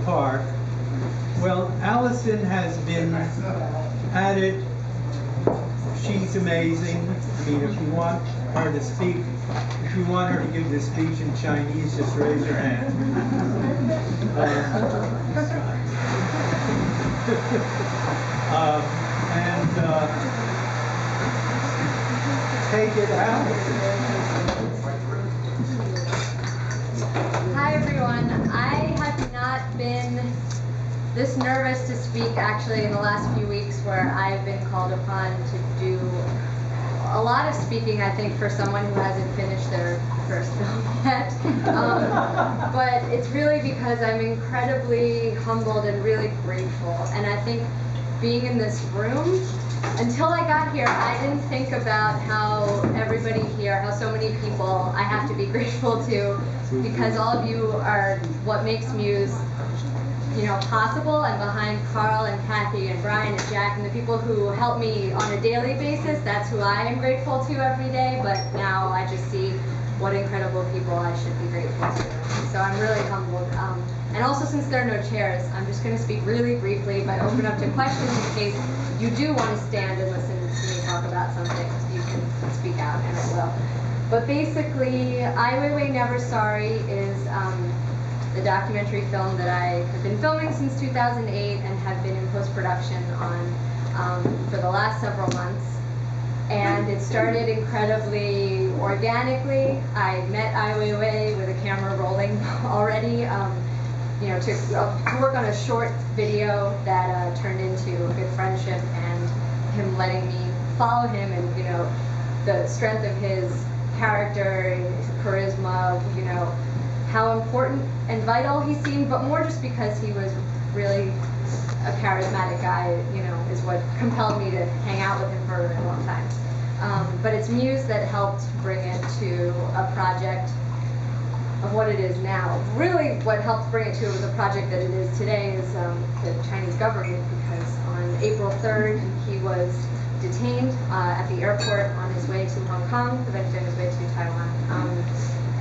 car. Well, Alison has been at it. She's amazing. I mean, if you want her to speak, if you want her to give this speech in Chinese, just raise your hand. Take it out. Hi everyone. I have not been this nervous to speak actually in the last few weeks, where I've been called upon to do a lot of speaking, I think, for someone who hasn't finished their first film yet. But it's really because I'm incredibly humbled and really grateful. And I think being in this room, until I got here, I didn't think about how everybody here, how so many people I have to be grateful to, because all of you are what makes MUSE, you know, possible, and behind Carl and Kathy and Brian and Jack and the people who help me on a daily basis. That's who I am grateful to every day, but now I just see what incredible people I should be grateful to. So I'm really humbled. And also, since there are no chairs, I'm just going to speak really briefly, but open up to questions in case you do want to stand and listen to me talk about something. You can speak out, and I will. But basically, Weiwei Never Sorry is the documentary film that I have been filming since 2008 and have been in post-production on for the last several months. And it started incredibly organically. I met Weiwei with a camera rolling already, you know, to work on a short video that turned into a good friendship, and him letting me follow him, and, you know, the strength of his character, his charisma, you know, how important and vital he seemed, but more just because he was really a charismatic guy, you know, is what compelled me to hang out with him for a long time. But it's MUSE that helped bring it to a project of what it is now. Really, what helped bring it to the project that it is today is the Chinese government, because on April 3rd, he was detained at the airport on his way to Hong Kong, eventually on his way to Taiwan,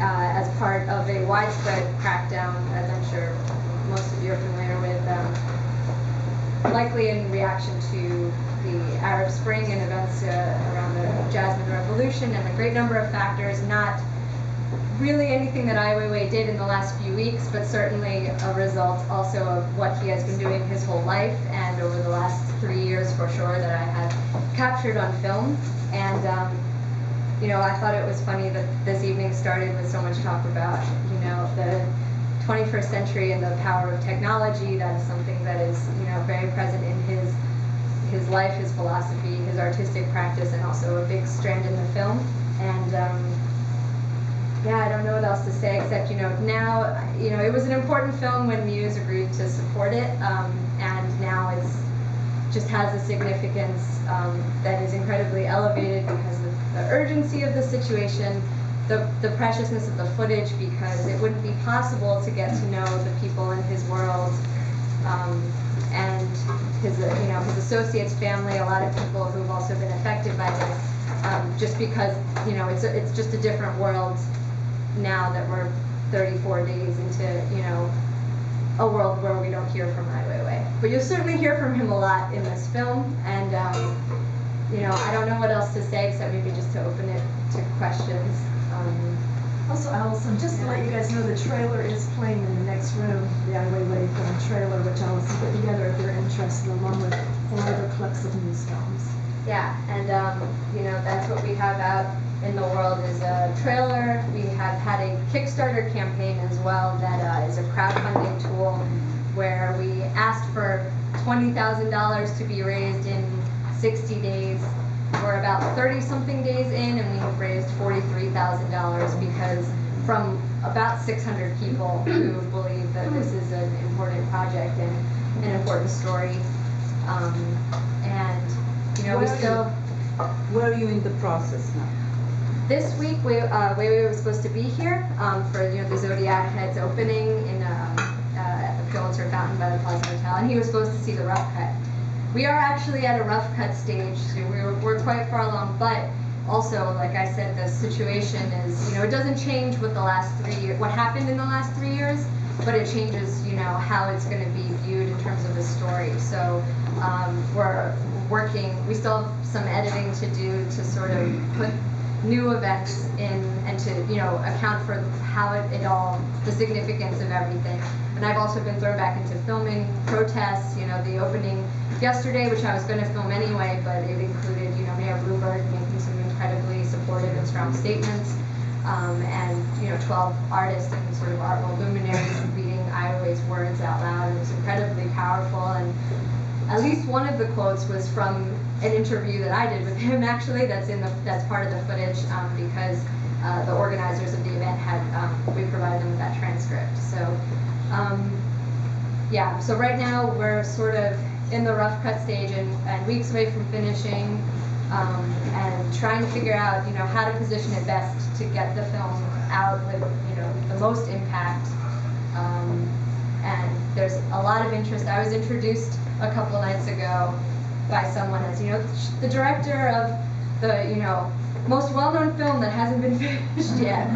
as part of a widespread crackdown, as I'm sure most of you are familiar with, likely in reaction to the Arab Spring and events around the Jasmine Revolution, and a great number of factors, not really anything that Weiwei did in the last few weeks, but certainly a result also of what he has been doing his whole life, and over the last 3 years for sure, that I have captured on film. And you know, I thought it was funny that this evening started with so much talk about, you know, the 21st century and the power of technology. That is something that is, you know, very present in his life, his philosophy, his artistic practice, and also a big strand in the film. And yeah, I don't know what else to say except, you know, now, you know, it was an important film when MUSE agreed to support it, and now it's just has a significance that is incredibly elevated because of the urgency of the situation, the preciousness of the footage, because it wouldn't be possible to get to know the people in his world, and his, you know, his associates, family, a lot of people who've also been affected by this, just because, you know, it's just a different world now that we're 34 days into, you know, a world where we don't hear from Weiwei. But you'll certainly hear from him a lot in this film, and you know, I don't know what else to say except maybe just to open it to questions. Also, Alison, just to let you guys know, the trailer is playing in the next room, the Weiwei film trailer, which Alison put together if you're interested, along with 4 other clips of MUSE films. Yeah, and you know, that's what we have out in the world is a trailer. We have had a Kickstarter campaign as well that is a crowdfunding tool where we asked for $20,000 to be raised in 60 days. We're about 30-something days in, and we have raised $43,000 because from about 600 people who believe that this is an important project and an important story. And you know, where are you in the process now? This week, Weiwei was supposed to be here for, you know, the Zodiac Heads opening in at the Pulitzer Fountain by the Plaza Hotel, and he was supposed to see the rough cut. We are actually at a rough cut stage, so we're quite far along, but also, like I said, the situation is, you know, it doesn't change with the last 3 years, what happened in the last 3 years, but it changes, you know, how it's going to be viewed in terms of the story. So we're working, we still have some editing to do to sort of put new events in and to, you know, account for how it all, the significance of everything. And I've also been thrown back into filming protests, you know, the opening yesterday, which I was going to film anyway, but it included, you know, Mayor Bloomberg making some incredibly supportive and strong statements, and, you know, 12 artists and sort of art world luminaries reading Ai Weiwei's words out loud. It was incredibly powerful, and at least one of the quotes was from an interview that I did with him, actually, that's part of the footage, because the organizers of the event had, we provided them with that transcript. So, yeah, so right now we're sort of in the rough cut stage and weeks away from finishing, and trying to figure out, you know, how to position it best to get the film out with, you know, the most impact. And there's a lot of interest. I was introduced a couple nights ago by someone as, you know, the director of the, you know, most well-known film that hasn't been finished yet.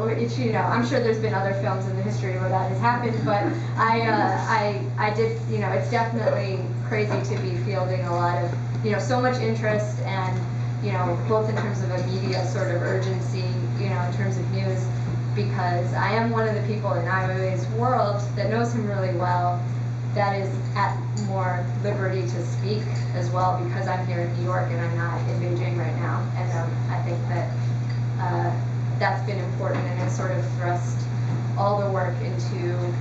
Which, you know, I'm sure there's been other films in the history where that has happened, but I did, you know, it's definitely crazy to be fielding a lot of, you know, so much interest, and, you know, both in terms of a media sort of urgency, you know, in terms of news, because I am one of the people in Ai Weiwei's world that knows him really well, that is at more liberty to speak as well, because I'm here in New York and I'm not in Beijing right now. And I think that that's been important, and it's sort of thrust all the work into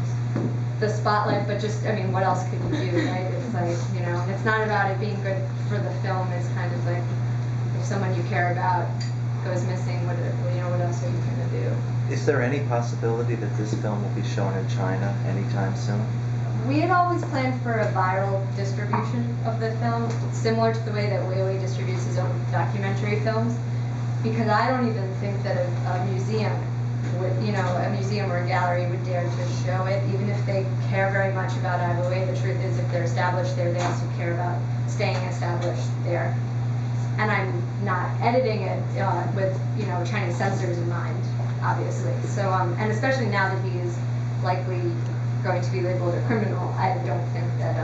the spotlight. But just, I mean, what else could you do, right? It's like, you know, and it's not about it being good for the film. It's kind of like, if someone you care about goes missing, what else are you going to do? Is there any possibility that this film will be shown in China anytime soon? We had always planned for a viral distribution of the film, similar to the way that Weiwei distributes his own documentary films, because I don't even think that a museum would, you know, a museum or a gallery would dare to show it, even if they care very much about Ai Weiwei. The truth is, if they're established there, they also care about staying established there. And I'm not editing it with, you know, Chinese censors in mind, obviously. So, and especially now that he is likely going to be labeled a criminal, I don't think that